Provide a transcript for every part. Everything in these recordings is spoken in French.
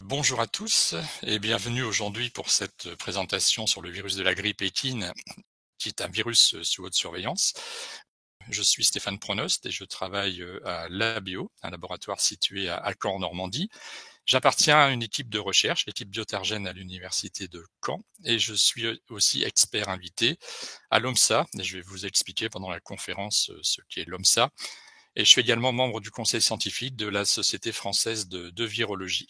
Bonjour à tous et bienvenue aujourd'hui pour cette présentation sur le virus de la grippe équine, qui est un virus sous haute surveillance. Je suis Stéphane Pronost et je travaille à l'ABO, un laboratoire situé à Caen en Normandie. J'appartiens à une équipe de recherche, l'équipe Biotergène à l'université de Caen, et je suis aussi expert invité à l'OMSA, et je vais vous expliquer pendant la conférence ce qu'est l'OMSA. Et je suis également membre du conseil scientifique de la Société française de virologie.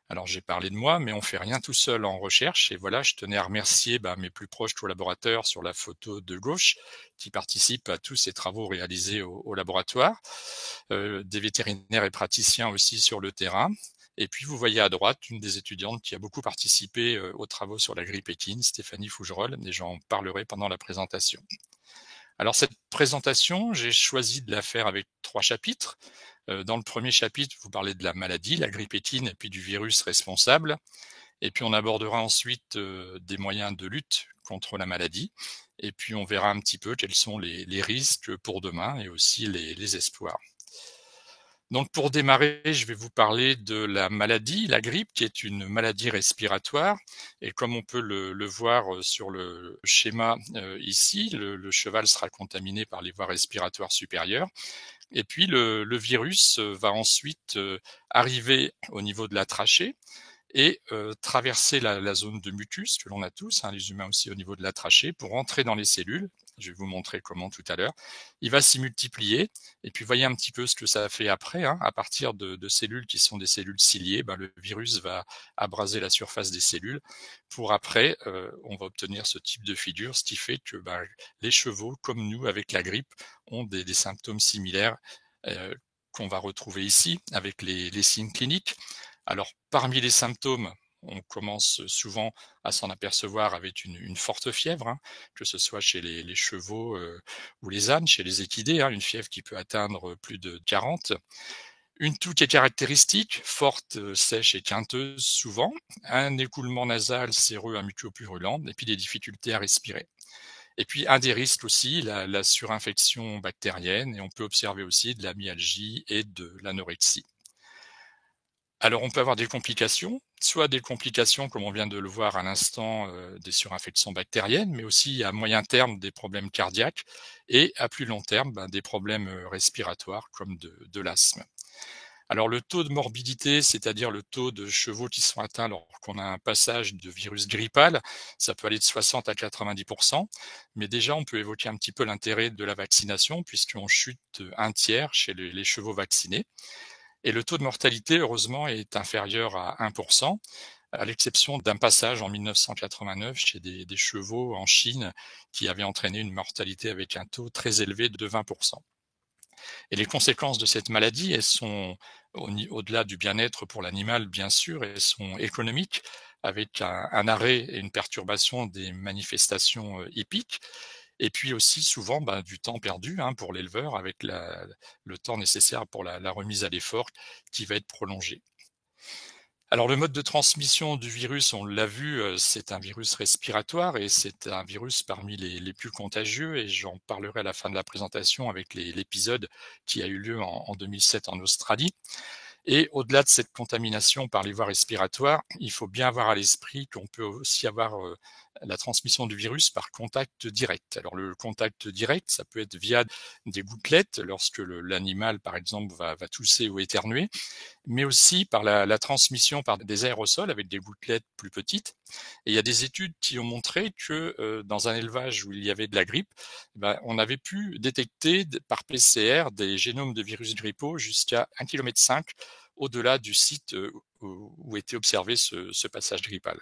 Alors j'ai parlé de moi, mais on fait rien tout seul en recherche. Et voilà, je tenais à remercier mes plus proches collaborateurs sur la photo de gauche, qui participent à tous ces travaux réalisés au laboratoire, des vétérinaires et praticiens aussi sur le terrain. Et puis vous voyez à droite une des étudiantes qui a beaucoup participé aux travaux sur la grippe équine, Stéphanie Fougerolles, et j'en parlerai pendant la présentation. Alors cette présentation, j'ai choisi de la faire avec 3 chapitres. Dans le premier chapitre, vous parlez de la maladie, la grippe équine et puis du virus responsable. Et puis on abordera ensuite, des moyens de lutte contre la maladie. Et puis on verra un petit peu quels sont les risques pour demain et aussi les espoirs. Donc pour démarrer, je vais vous parler de la maladie, la grippe, qui est une maladie respiratoire. Et comme on peut le voir sur le schéma ici, le cheval sera contaminé par les voies respiratoires supérieures. Et puis le virus va ensuite arriver au niveau de la trachée et traverser la zone de mucus que l'on a tous, les humains aussi au niveau de la trachée, pour entrer dans les cellules. Je vais vous montrer comment tout à l'heure. Il va s'y multiplier et puis voyez un petit peu ce que ça fait après. À partir de cellules qui sont des cellules ciliées, le virus va abraser la surface des cellules pour après, on va obtenir ce type de figure, ce qui fait que les chevaux, comme nous avec la grippe, ont des symptômes similaires euh, qu'on va retrouver ici avec les signes cliniques. Alors, parmi les symptômes, on commence souvent à s'en apercevoir avec une forte fièvre, que ce soit chez les chevaux ou les ânes, chez les équidés, une fièvre qui peut atteindre plus de 40. Une toux qui est caractéristique, forte, sèche et quinteuse souvent, un écoulement nasal séreux à mucopurulent, et puis des difficultés à respirer. Et puis un des risques aussi, la surinfection bactérienne, et on peut observer aussi de la myalgie et de l'anorexie. Alors on peut avoir des complications, soit des complications comme on vient de le voir à l'instant, des surinfections bactériennes, mais aussi à moyen terme des problèmes cardiaques et à plus long terme, des problèmes, respiratoires comme de l'asthme. Alors le taux de morbidité, c'est-à-dire le taux de chevaux qui sont atteints lorsqu'on a un passage de virus grippal, ça peut aller de 60 à 90, mais déjà on peut évoquer un petit peu l'intérêt de la vaccination puisqu'on chute un tiers chez les chevaux vaccinés. Et le taux de mortalité, heureusement, est inférieur à 1%, à l'exception d'un passage en 1989 chez des chevaux en Chine qui avait entraîné une mortalité avec un taux très élevé de 20%. Et les conséquences de cette maladie, elles sont au-delà du bien-être pour l'animal, bien sûr, elles sont économiques, avec un arrêt et une perturbation des manifestations hippiques, et puis aussi souvent du temps perdu pour l'éleveur avec le temps nécessaire pour la remise à l'effort qui va être prolongé. Alors le mode de transmission du virus, on l'a vu, c'est un virus respiratoire et c'est un virus parmi les plus contagieux et j'en parlerai à la fin de la présentation avec l'épisode qui a eu lieu en 2007 en Australie. Et au-delà de cette contamination par les voies respiratoires, il faut bien avoir à l'esprit qu'on peut aussi avoir la transmission du virus par contact direct. Alors le contact direct, ça peut être via des gouttelettes lorsque l'animal, par exemple, va tousser ou éternuer, mais aussi par la transmission par des aérosols avec des gouttelettes plus petites. Et il y a des études qui ont montré que dans un élevage où il y avait de la grippe, on avait pu détecter par PCR des génomes de virus grippaux jusqu'à 1,5 km au-delà du site où était observé ce passage grippal.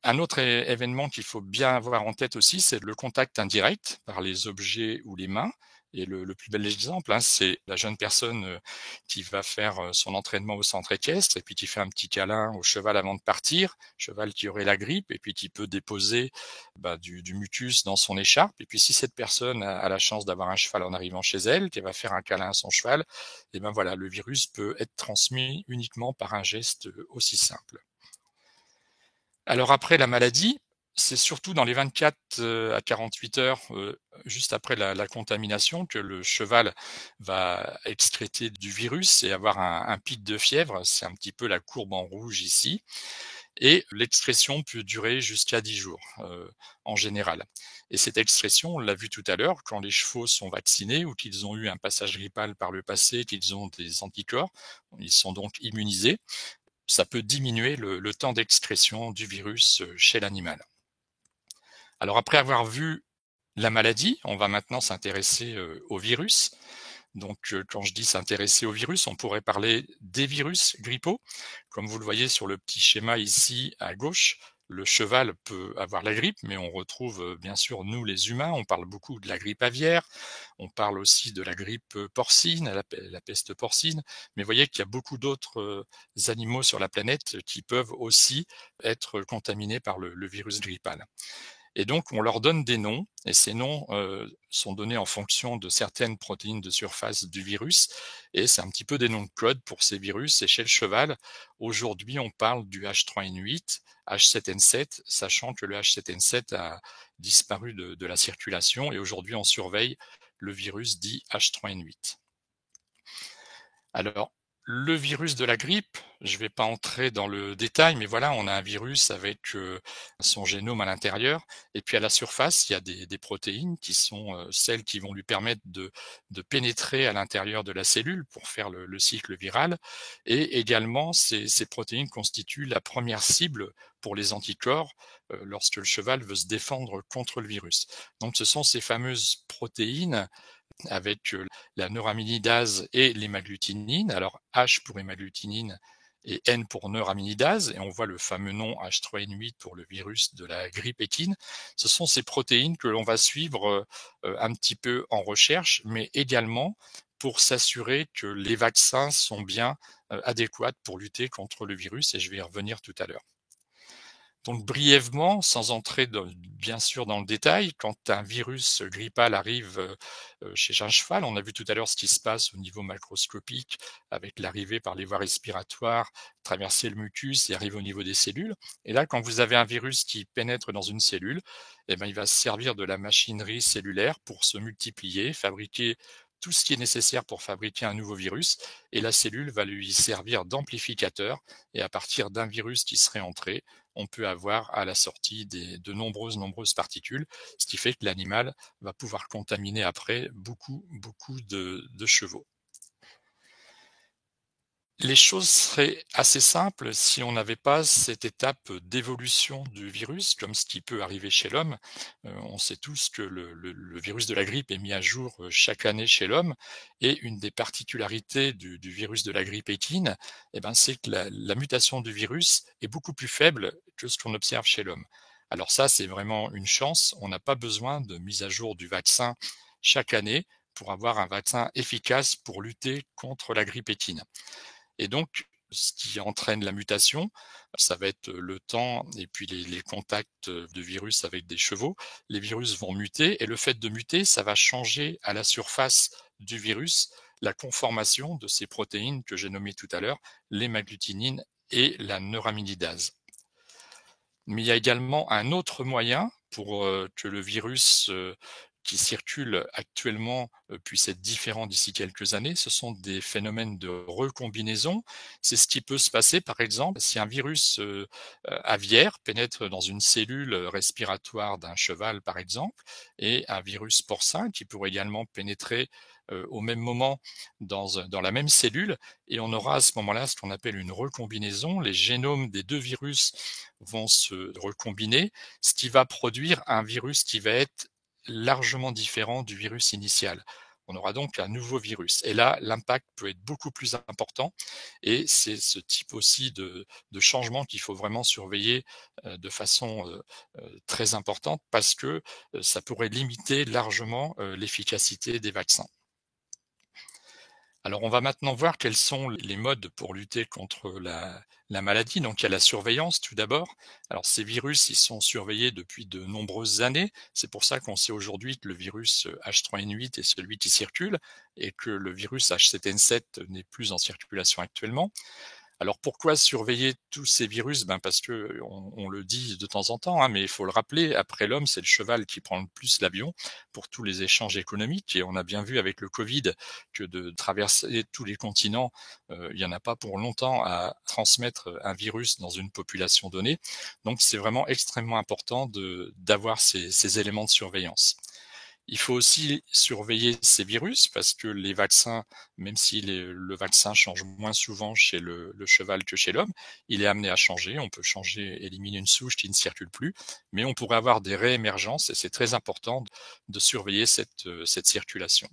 Un autre événement qu'il faut bien avoir en tête aussi, c'est le contact indirect par les objets ou les mains. Et le plus bel exemple, c'est la jeune personne qui va faire son entraînement au centre équestre et puis qui fait un petit câlin au cheval avant de partir, cheval qui aurait la grippe et puis qui peut déposer du mucus dans son écharpe. Et puis si cette personne a la chance d'avoir un cheval en arrivant chez elle, qui va faire un câlin à son cheval, et voilà, le virus peut être transmis uniquement par un geste aussi simple. Alors après la maladie, C'est surtout dans les 24 à 48 heures, juste après la contamination que le cheval va excréter du virus et avoir un pic de fièvre. C'est un petit peu la courbe en rouge ici et l'excrétion peut durer jusqu'à 10 jours, en général. Et cette excrétion, on l'a vu tout à l'heure, quand les chevaux sont vaccinés ou qu'ils ont eu un passage grippal par le passé, qu'ils ont des anticorps, ils sont donc immunisés, ça peut diminuer le temps d'excrétion du virus, chez l'animal. Alors après avoir vu la maladie, on va maintenant s'intéresser, au virus. Donc, quand je dis s'intéresser au virus, on pourrait parler des virus grippaux. Comme vous le voyez sur le petit schéma ici à gauche, le cheval peut avoir la grippe, mais on retrouve, bien sûr nous les humains, on parle beaucoup de la grippe aviaire, on parle aussi de la grippe, porcine, la peste porcine, mais vous voyez qu'il y a beaucoup d'autres, animaux sur la planète qui peuvent aussi être contaminés par le virus grippal. Et donc, on leur donne des noms, et ces noms sont donnés en fonction de certaines protéines de surface du virus, et c'est un petit peu des noms de code pour ces virus. Et chez le cheval, aujourd'hui, on parle du H3N8, H7N7, sachant que le H7N7 a disparu de la circulation, et aujourd'hui, on surveille le virus dit H3N8. Alors, le virus de la grippe, je ne vais pas entrer dans le détail, mais voilà, on a un virus avec son génome à l'intérieur, et puis à la surface, il y a des protéines qui sont celles qui vont lui permettre de pénétrer à l'intérieur de la cellule pour faire le cycle viral, et également ces protéines constituent la première cible pour les anticorps lorsque le cheval veut se défendre contre le virus. Donc ce sont ces fameuses protéines avec la neuraminidase et l'hémagglutinine. Alors H pour hémagglutinine et N pour neuraminidase, et on voit le fameux nom H3N8 pour le virus de la grippe équine. Ce sont ces protéines que l'on va suivre un petit peu en recherche, mais également pour s'assurer que les vaccins sont bien adéquats pour lutter contre le virus, et je vais y revenir tout à l'heure. Donc brièvement, sans entrer bien sûr dans le détail, quand un virus grippal arrive chez un cheval, on a vu tout à l'heure ce qui se passe au niveau macroscopique avec l'arrivée par les voies respiratoires, traverser le mucus et arriver au niveau des cellules. Et là, quand vous avez un virus qui pénètre dans une cellule, eh ben, il va se servir de la machinerie cellulaire pour se multiplier, fabriquer tout ce qui est nécessaire pour fabriquer un nouveau virus, et la cellule va lui servir d'amplificateur, et à partir d'un virus qui serait entré, on peut avoir à la sortie de nombreuses particules, ce qui fait que l'animal va pouvoir contaminer après beaucoup de chevaux. Les choses seraient assez simples si on n'avait pas cette étape d'évolution du virus, comme ce qui peut arriver chez l'homme. On sait tous que le virus de la grippe est mis à jour chaque année chez l'homme, et une des particularités du virus de la grippe équine, eh ben, c'est que la mutation du virus est beaucoup plus faible que ce qu'on observe chez l'homme. Alors ça, c'est vraiment une chance. On n'a pas besoin de mise à jour du vaccin chaque année pour avoir un vaccin efficace pour lutter contre la grippe équine. Et donc, ce qui entraîne la mutation, ça va être le temps et puis les contacts de virus avec des chevaux. Les virus vont muter, et le fait de muter, ça va changer à la surface du virus la conformation de ces protéines que j'ai nommées tout à l'heure, l'hémagglutinine et la neuraminidase. Mais il y a également un autre moyen pour que le virus qui circule actuellement puisse être différent d'ici quelques années. Ce sont des phénomènes de recombinaison. C'est ce qui peut se passer, par exemple, si un virus aviaire pénètre dans une cellule respiratoire d'un cheval, par exemple, et un virus porcin qui pourrait également pénétrer au même moment dans la même cellule, et on aura à ce moment-là ce qu'on appelle une recombinaison. Les génomes des deux virus vont se recombiner, ce qui va produire un virus qui va être largement différent du virus initial. On aura donc un nouveau virus. Et là, l'impact peut être beaucoup plus important. Et c'est ce type aussi de changement qu'il faut vraiment surveiller de façon très importante, parce que ça pourrait limiter largement l'efficacité des vaccins. Alors, on va maintenant voir quels sont les modes pour lutter contre la maladie. Donc, il y a la surveillance tout d'abord. Alors, ces virus, ils sont surveillés depuis de nombreuses années. C'est pour ça qu'on sait aujourd'hui que le virus H3N8 est celui qui circule, et que le virus H7N7 n'est plus en circulation actuellement. Alors pourquoi surveiller tous ces virus? Ben parce que on le dit de temps en temps, hein, mais il faut le rappeler, après l'homme, c'est le cheval qui prend le plus l'avion pour tous les échanges économiques et on a bien vu avec le Covid que de traverser tous les continents, il y en a pas pour longtemps à transmettre un virus dans une population donnée. Donc c'est vraiment extrêmement important d'avoir ces éléments de surveillance. Il faut aussi surveiller ces virus parce que les vaccins, même si le vaccin change moins souvent chez le cheval que chez l'homme, il est amené à changer. On peut changer, éliminer une souche qui ne circule plus, mais on pourrait avoir des réémergences et c'est très important de surveiller cette circulation.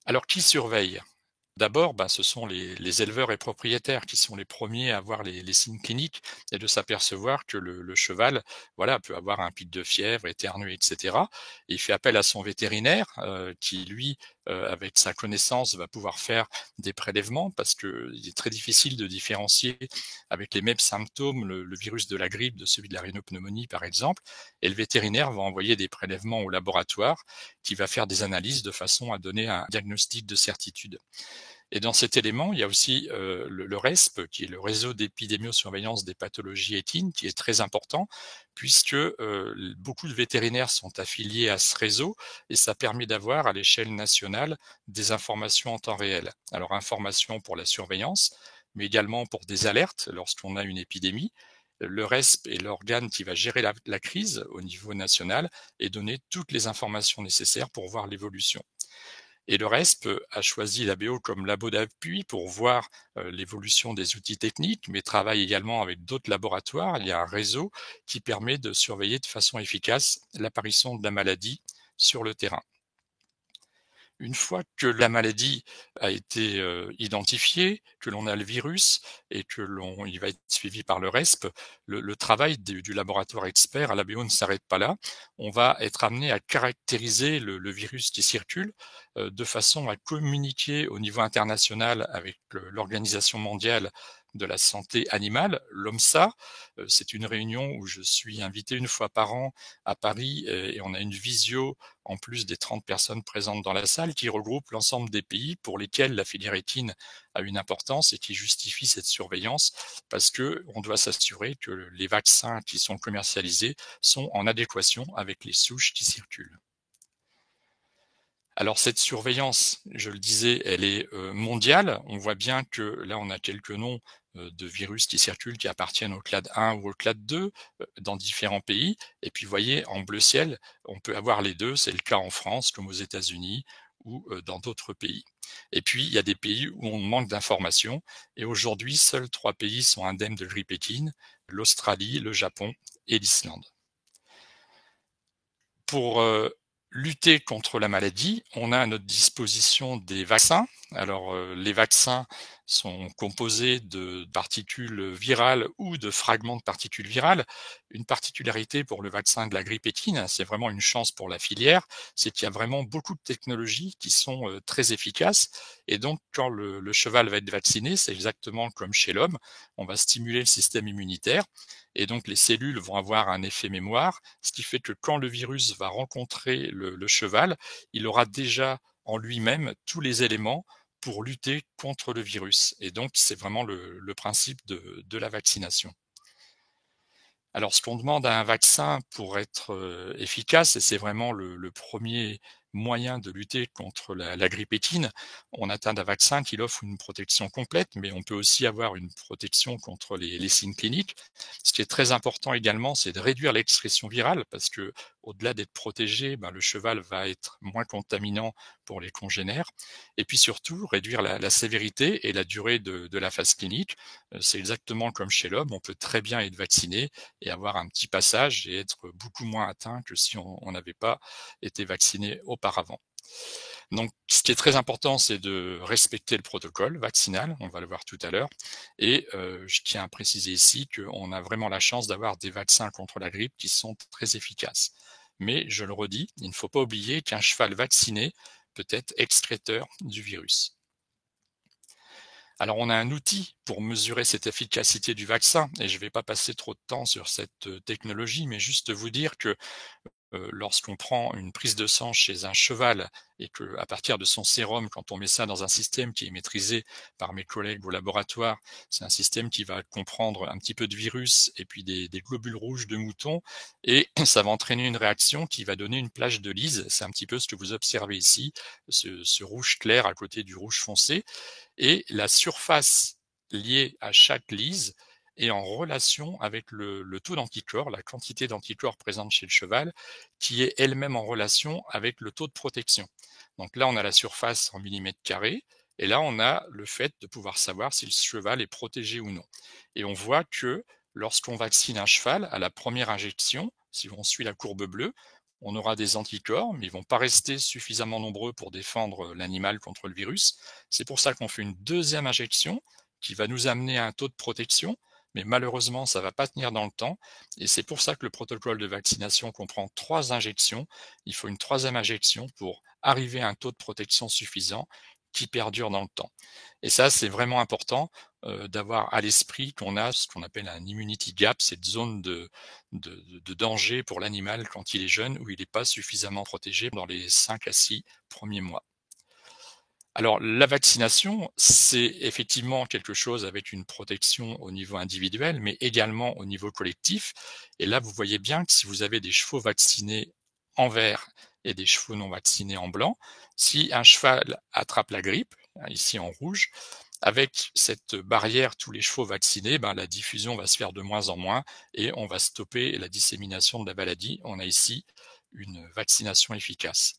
Alors qui surveille? D'abord, ben, ce sont les éleveurs et propriétaires qui sont les premiers à voir les signes cliniques et de s'apercevoir que le cheval, voilà, peut avoir un pic de fièvre, éternuer, et cetera. Et il fait appel à son vétérinaire, qui lui, avec sa connaissance, va pouvoir faire des prélèvements parce que il est très difficile de différencier avec les mêmes symptômes le virus de la grippe de celui de la rhinopneumonie, par exemple. Et le vétérinaire va envoyer des prélèvements au laboratoire qui va faire des analyses de façon à donner un diagnostic de certitude. Et dans cet élément, il y a aussi le RESP, qui est le réseau d'épidémiosurveillance des pathologies équines, qui est très important, puisque beaucoup de vétérinaires sont affiliés à ce réseau, et ça permet d'avoir à l'échelle nationale des informations en temps réel. Alors informations pour la surveillance, mais également pour des alertes lorsqu'on a une épidémie. Le RESP est l'organe qui va gérer la crise au niveau national et donner toutes les informations nécessaires pour voir l'évolution. Et le RESP a choisi l'ABO comme labo d'appui pour voir l'évolution des outils techniques, mais travaille également avec d'autres laboratoires. Il y a un réseau qui permet de surveiller de façon efficace l'apparition de la maladie sur le terrain. Une fois que la maladie a été, identifiée, que l'on a le virus et que il va être suivi par le RESP, le travail du laboratoire expert à l'ABO ne s'arrête pas là. On va être amené à caractériser le virus qui circule, de façon à communiquer au niveau international avec l'Organisation mondiale de la santé animale, l'OMSA. C'est une réunion où je suis invité une fois par an à Paris, et on a une visio en plus des 30 personnes présentes dans la salle, qui regroupe l'ensemble des pays pour lesquels la filière équine a une importance et qui justifie cette surveillance, parce que on doit s'assurer que les vaccins qui sont commercialisés sont en adéquation avec les souches qui circulent. Alors cette surveillance, je le disais, elle est, mondiale. On voit bien que là, on a quelques noms, de virus qui circulent, qui appartiennent au clade 1 ou au clade 2, dans différents pays et puis vous voyez en bleu ciel, on peut avoir les 2. C'est le cas en France comme aux États-Unis ou, dans d'autres pays. Et puis il y a des pays où on manque d'informations et aujourd'hui, seuls 3 pays sont indemnes de grippe équine: l'Australie, le Japon et l'Islande. Pour lutter contre la maladie, on a à notre disposition des vaccins. Alors, les vaccins sont composés de particules virales ou de fragments de particules virales. Une particularité pour le vaccin de la grippe équine, c'est vraiment une chance pour la filière, c'est qu'il y a vraiment beaucoup de technologies qui sont très efficaces. Et donc, quand le cheval va être vacciné, c'est exactement comme chez l'homme, on va stimuler le système immunitaire et donc les cellules vont avoir un effet mémoire, ce qui fait que quand le virus va rencontrer le cheval, il aura déjà en lui-même tous les éléments pour lutter contre le virus. Et donc, c'est vraiment le principe de la vaccination. Alors, ce qu'on demande à un vaccin pour être efficace, et c'est vraiment le premier moyen de lutter contre la grippe équine, on atteint d'un vaccin qui offre une protection complète, mais on peut aussi avoir une protection contre les signes cliniques. Ce qui est très important également, c'est de réduire l'expression virale, parce que au-delà d'être protégé, ben, le cheval va être moins contaminant pour les congénères. Et puis surtout, réduire la sévérité et la durée de la phase clinique. C'est exactement comme chez l'homme, on peut très bien être vacciné et avoir un petit passage et être beaucoup moins atteint que si on n'avait pas été vacciné auparavant. Donc, ce qui est très important, c'est de respecter le protocole vaccinal, on va le voir tout à l'heure. Et je tiens à préciser ici qu'on a vraiment la chance d'avoir des vaccins contre la grippe qui sont très efficaces. Mais je le redis, il ne faut pas oublier qu'un cheval vacciné peut être excréteur du virus. Alors on a un outil pour mesurer cette efficacité du vaccin et je ne vais pas passer trop de temps sur cette technologie, mais juste vous dire que lorsqu'on prend une prise de sang chez un cheval et qu'à partir de son sérum, quand on met ça dans un système qui est maîtrisé par mes collègues au laboratoire, c'est un système qui va comprendre un petit peu de virus et puis des globules rouges de mouton, et ça va entraîner une réaction qui va donner une plage de lyse. C'est un petit peu ce que vous observez ici, ce rouge clair à côté du rouge foncé, et la surface liée à chaque lyse est en relation avec le taux d'anticorps, la quantité d'anticorps présente chez le cheval, qui est elle-même en relation avec le taux de protection. Donc là, on a la surface en millimètres carrés, et là, on a le fait de pouvoir savoir si le cheval est protégé ou non. Et on voit que lorsqu'on vaccine un cheval, à la première injection, si on suit la courbe bleue, on aura des anticorps, mais ils vont pas rester suffisamment nombreux pour défendre l'animal contre le virus. C'est pour ça qu'on fait une deuxième injection qui va nous amener à un taux de protection, mais malheureusement, ça va pas tenir dans le temps. Et c'est pour ça que le protocole de vaccination comprend 3 injections. Il faut une troisième injection pour arriver à un taux de protection suffisant qui perdure dans le temps. Et ça, c'est vraiment important d'avoir à l'esprit qu'on a ce qu'on appelle un immunity gap, cette zone de danger pour l'animal quand il est jeune, où il n'est pas suffisamment protégé dans les 5 à 6 premiers mois. Alors, la vaccination, c'est effectivement quelque chose avec une protection au niveau individuel, mais également au niveau collectif. Et là, vous voyez bien que si vous avez des chevaux vaccinés en vert et des chevaux non vaccinés en blanc, si un cheval attrape la grippe, ici en rouge, avec cette barrière, tous les chevaux vaccinés, ben, la diffusion va se faire de moins en moins et on va stopper la dissémination de la maladie. On a ici une vaccination efficace.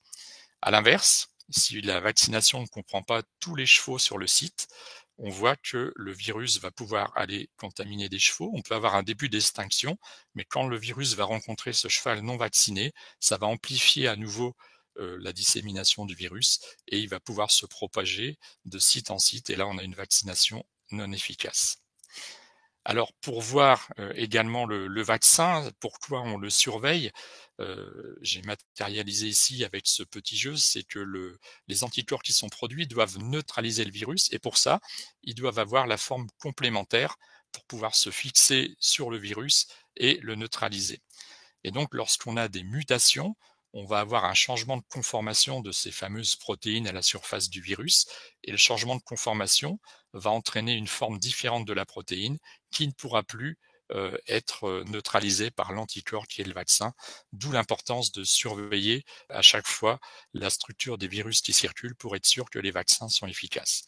À l'inverse, si la vaccination ne comprend pas tous les chevaux sur le site, on voit que le virus va pouvoir aller contaminer des chevaux. On peut avoir un début d'extinction, mais quand le virus va rencontrer ce cheval non vacciné, ça va amplifier à nouveau la dissémination du virus et il va pouvoir se propager de site en site. Et là, on a une vaccination non efficace. Alors pour voir également le vaccin, pourquoi on le surveille, j'ai matérialisé ici avec ce petit jeu, c'est que les anticorps qui sont produits doivent neutraliser le virus et pour ça, ils doivent avoir la forme complémentaire pour pouvoir se fixer sur le virus et le neutraliser. Et donc, lorsqu'on a des mutations, on va avoir un changement de conformation de ces fameuses protéines à la surface du virus. Et le changement de conformation va entraîner une forme différente de la protéine qui ne pourra plus être neutralisée par l'anticorps qui est le vaccin. D'où l'importance de surveiller à chaque fois la structure des virus qui circulent pour être sûr que les vaccins sont efficaces.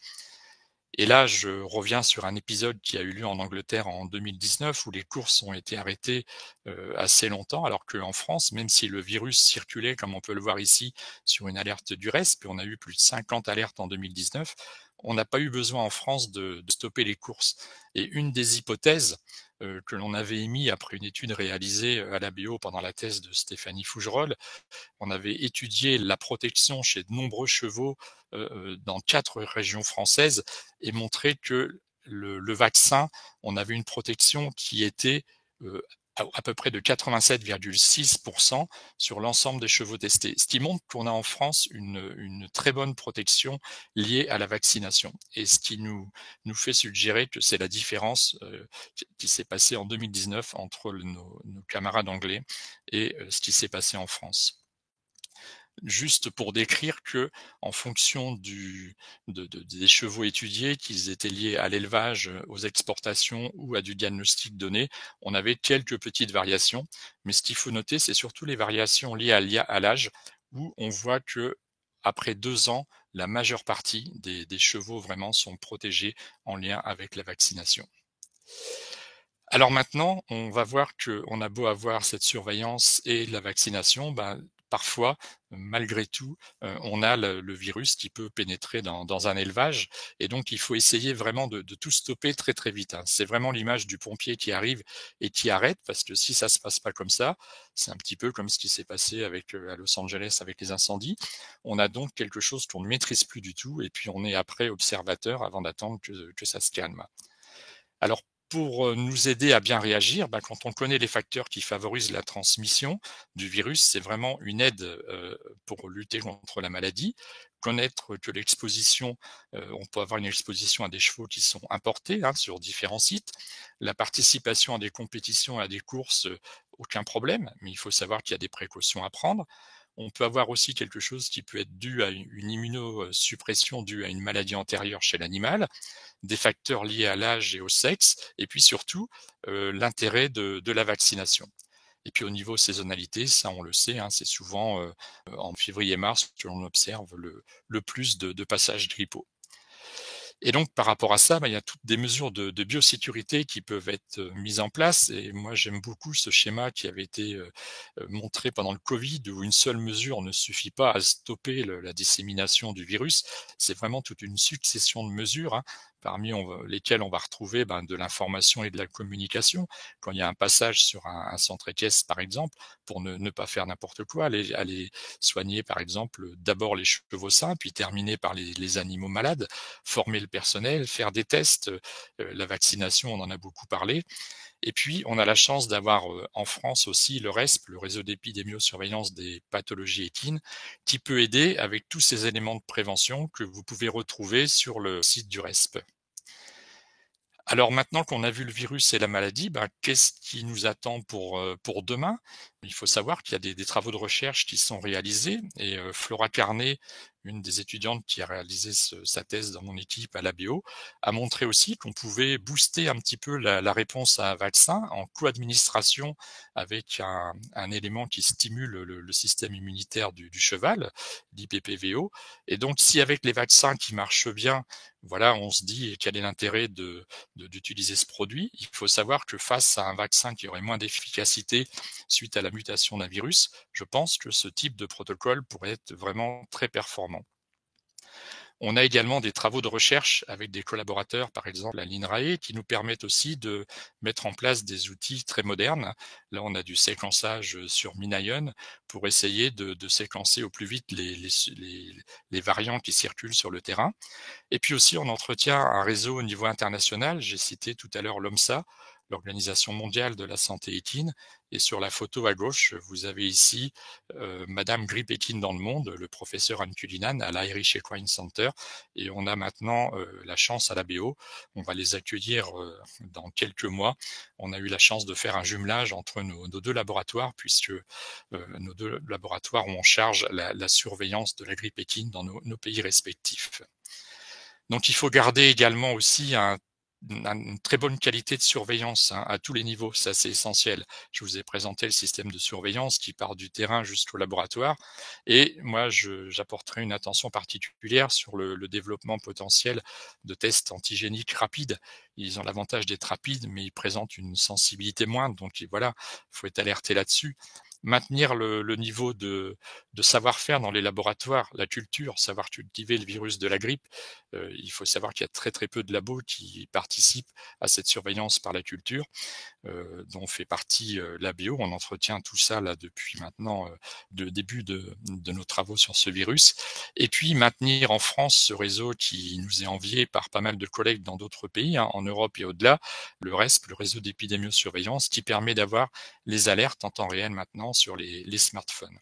Et là, je reviens sur un épisode qui a eu lieu en Angleterre en 2019 où les courses ont été arrêtées assez longtemps, alors qu'en France, même si le virus circulait, comme on peut le voir ici, sur une alerte du RESP, on a eu plus de 50 alertes en 2019, on n'a pas eu besoin en France de stopper les courses. Et une des hypothèses que l'on avait émis après une étude réalisée à la BO pendant la thèse de Stéphanie Fougerolles, on avait étudié la protection chez de nombreux chevaux dans 4 régions françaises et montré que le vaccin, on avait une protection qui était à peu près de 87,6% sur l'ensemble des chevaux testés, ce qui montre qu'on a en France une très bonne protection liée à la vaccination et ce qui nous fait suggérer que c'est la différence qui s'est passée en 2019 entre nos camarades anglais et ce qui s'est passé en France. Juste pour décrire que, en fonction des chevaux étudiés, qu'ils étaient liés à l'élevage, aux exportations ou à du diagnostic donné, on avait quelques petites variations. Mais ce qu'il faut noter, c'est surtout les variations liées à l'âge, où on voit que après 2 ans, la majeure partie des chevaux vraiment sont protégés en lien avec la vaccination. Alors maintenant, on va voir qu'on a beau avoir cette surveillance et la vaccination, ben, parfois, malgré tout, on a le virus qui peut pénétrer dans un élevage et donc il faut essayer vraiment de tout stopper très, très vite, hein. C'est vraiment l'image du pompier qui arrive et qui arrête parce que si ça se passe pas comme ça, c'est un petit peu comme ce qui s'est passé avec, à Los Angeles avec les incendies. On a donc quelque chose qu'on ne maîtrise plus du tout et puis on est après observateur avant d'attendre que ça se calme. Alors, pour nous aider à bien réagir, bah, quand on connaît les facteurs qui favorisent la transmission du virus, c'est vraiment une aide pour lutter contre la maladie. Connaître que l'exposition, on peut avoir une exposition à des chevaux qui sont importés hein, sur différents sites. La participation à des compétitions, à des courses aucun problème, mais il faut savoir qu'il y a des précautions à prendre. On peut avoir aussi quelque chose qui peut être dû à une immunosuppression due à une maladie antérieure chez l'animal, des facteurs liés à l'âge et au sexe, et puis surtout l'intérêt de la vaccination. Et puis au niveau saisonnalité, ça on le sait, hein, c'est souvent en février-mars que l'on observe le plus de passages grippaux. Et donc par rapport à ça, il y a toutes des mesures de biosécurité qui peuvent être mises en place. Et moi j'aime beaucoup ce schéma qui avait été montré pendant le Covid, où une seule mesure ne suffit pas à stopper la dissémination du virus. C'est vraiment toute une succession de mesures, hein, parmi lesquelles on va retrouver de l'information et de la communication. Quand il y a un passage sur un centre équestre, par exemple, pour ne pas faire n'importe quoi, aller soigner, par exemple, d'abord les chevaux sains, puis terminer par les animaux malades, former le personnel, faire des tests, la vaccination, on en a beaucoup parlé. Et puis, on a la chance d'avoir en France aussi le RESP, le réseau d'épidémiosurveillance des pathologies équines, qui peut aider avec tous ces éléments de prévention que vous pouvez retrouver sur le site du RESP. Alors maintenant qu'on a vu le virus et la maladie, qu'est-ce qui nous attend pour demain? Il faut savoir qu'il y a des travaux de recherche qui sont réalisés et Flora Carnet, une des étudiantes qui a réalisé sa thèse dans mon équipe à l'ABO, a montré aussi qu'on pouvait booster un petit peu la réponse à un vaccin en co-administration avec un élément qui stimule le système immunitaire du cheval, l'IPPVO. Et donc si avec les vaccins qui marchent bien, voilà, on se dit quel est l'intérêt d'utiliser ce produit. Il faut savoir que face à un vaccin qui aurait moins d'efficacité suite à la mutation d'un virus, je pense que ce type de protocole pourrait être vraiment très performant. On a également des travaux de recherche avec des collaborateurs, par exemple à l'INRAE, qui nous permettent aussi de mettre en place des outils très modernes. Là, on a du séquençage sur Minion pour essayer de séquencer au plus vite les variants qui circulent sur le terrain. Et puis aussi, on entretient un réseau au niveau international. J'ai cité tout à l'heure l'OMSA, l'Organisation mondiale de la santé équine. Et sur la photo à gauche, vous avez ici Madame Grippe équine dans le monde, le professeur Anne Cullinan à l'Irish Equine Center. Et on a maintenant la chance à l'ABO. On va les accueillir dans quelques mois. On a eu la chance de faire un jumelage entre nos deux laboratoires, puisque nos deux laboratoires ont en charge la surveillance de la grippe équine dans nos pays respectifs. Donc il faut garder également aussi une très bonne qualité de surveillance, hein, à tous les niveaux, ça c'est essentiel. Je vous ai présenté le système de surveillance qui part du terrain jusqu'au laboratoire, et moi j'apporterai une attention particulière sur le développement potentiel de tests antigéniques rapides. Ils ont l'avantage d'être rapides, mais ils présentent une sensibilité moindre, donc voilà, il faut être alerté là-dessus. Maintenir le niveau de savoir-faire dans les laboratoires, la culture, savoir cultiver le virus de la grippe. Il faut savoir qu'il y a très très peu de labos qui participent à cette surveillance par la culture, dont fait partie l'ABO. On entretient tout ça là depuis maintenant le début de nos travaux sur ce virus. Et puis maintenir en France ce réseau qui nous est envié par pas mal de collègues dans d'autres pays, hein, en Europe et au-delà, le RESP, le réseau d'épidémiosurveillance, qui permet d'avoir les alertes en temps réel maintenant sur les smartphones.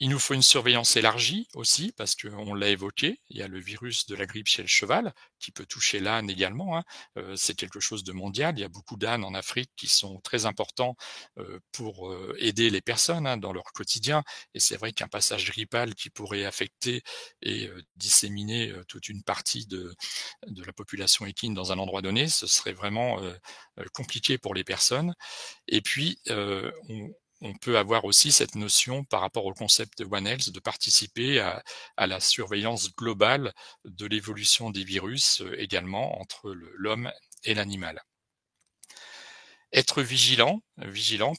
Il nous faut une surveillance élargie aussi, parce qu'on l'a évoqué, il y a le virus de la grippe chez le cheval, qui peut toucher l'âne également, hein. C'est quelque chose de mondial. Il y a beaucoup d'ânes en Afrique qui sont très importants pour aider les personnes, hein, dans leur quotidien. Et c'est vrai qu'un passage grippal qui pourrait affecter et disséminer toute une partie de la population équine dans un endroit donné, ce serait vraiment compliqué pour les personnes. Et puis, on peut avoir aussi cette notion par rapport au concept de One Health de participer à la surveillance globale de l'évolution des virus également entre l'homme et l'animal. Être vigilant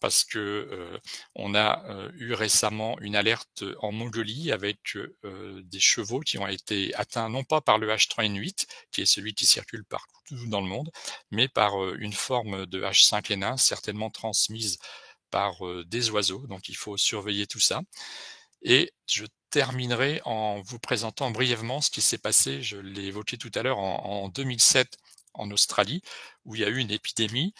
parce que on a eu récemment une alerte en Mongolie avec des chevaux qui ont été atteints non pas par le H3N8, qui est celui qui circule partout dans le monde, mais par une forme de H5N1 certainement transmise par des oiseaux. Donc il faut surveiller tout ça. Et je terminerai en vous présentant brièvement ce qui s'est passé, je l'ai évoqué tout à l'heure, en 2007 en Australie, où il y a eu une épidémie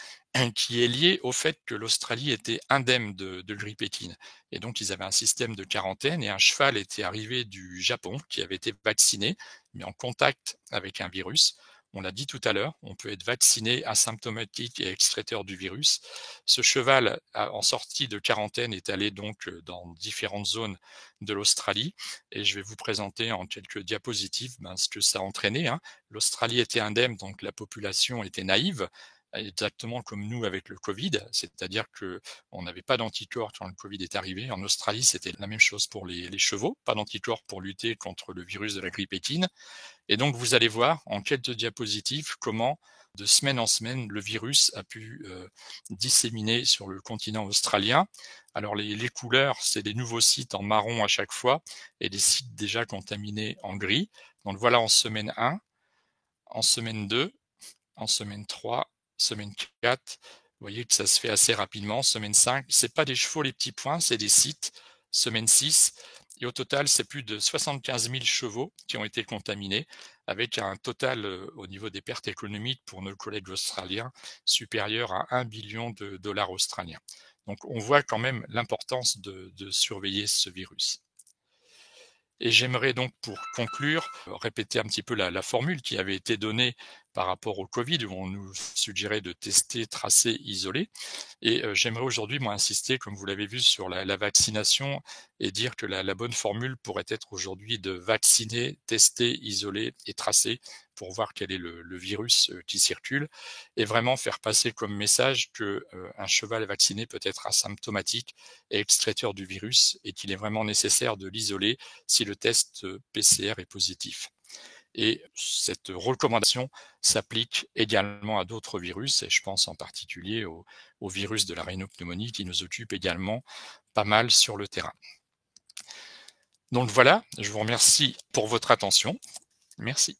qui est liée au fait que l'Australie était indemne de grippe équine. Et donc ils avaient un système de quarantaine, et un cheval était arrivé du Japon qui avait été vacciné, mais en contact avec un virus. On l'a dit tout à l'heure, on peut être vacciné, asymptomatique et extraiteur du virus. Ce cheval, en sortie de quarantaine, est allé donc dans différentes zones de l'Australie et je vais vous présenter en quelques diapositives ce que ça a entraîné, hein. L'Australie était indemne, donc la population était naïve, exactement comme nous avec le Covid, c'est-à-dire que on n'avait pas d'anticorps quand le Covid est arrivé. En Australie, c'était la même chose pour les chevaux, pas d'anticorps pour lutter contre le virus de la grippe équine. Et donc, vous allez voir en quelques diapositives comment, de semaine en semaine, le virus a pu disséminer sur le continent australien. Alors, les couleurs, c'est des nouveaux sites en marron à chaque fois et des sites déjà contaminés en gris. Donc, voilà en semaine 1, en semaine 2, en semaine 3, semaine 4. Vous voyez que ça se fait assez rapidement. Semaine 5, c'est pas des chevaux les petits points, c'est des sites. Semaine 6, et au total, c'est plus de 75 000 chevaux qui ont été contaminés, avec un total au niveau des pertes économiques pour nos collègues australiens supérieur à 1 billion de dollars australiens. Donc on voit quand même l'importance de surveiller ce virus. Et j'aimerais donc pour conclure, répéter un petit peu la formule qui avait été donnée par rapport au Covid, où on nous suggérait de tester, tracer, isoler. Et j'aimerais aujourd'hui, moi, insister, comme vous l'avez vu, sur la vaccination et dire que la bonne formule pourrait être aujourd'hui de vacciner, tester, isoler et tracer pour voir quel est le virus qui circule et vraiment faire passer comme message que un cheval vacciné peut être asymptomatique et extraiteur du virus et qu'il est vraiment nécessaire de l'isoler si le test PCR est positif. Et cette recommandation s'applique également à d'autres virus, et je pense en particulier au virus de la rhinopneumonie qui nous occupe également pas mal sur le terrain. Donc voilà, je vous remercie pour votre attention. Merci.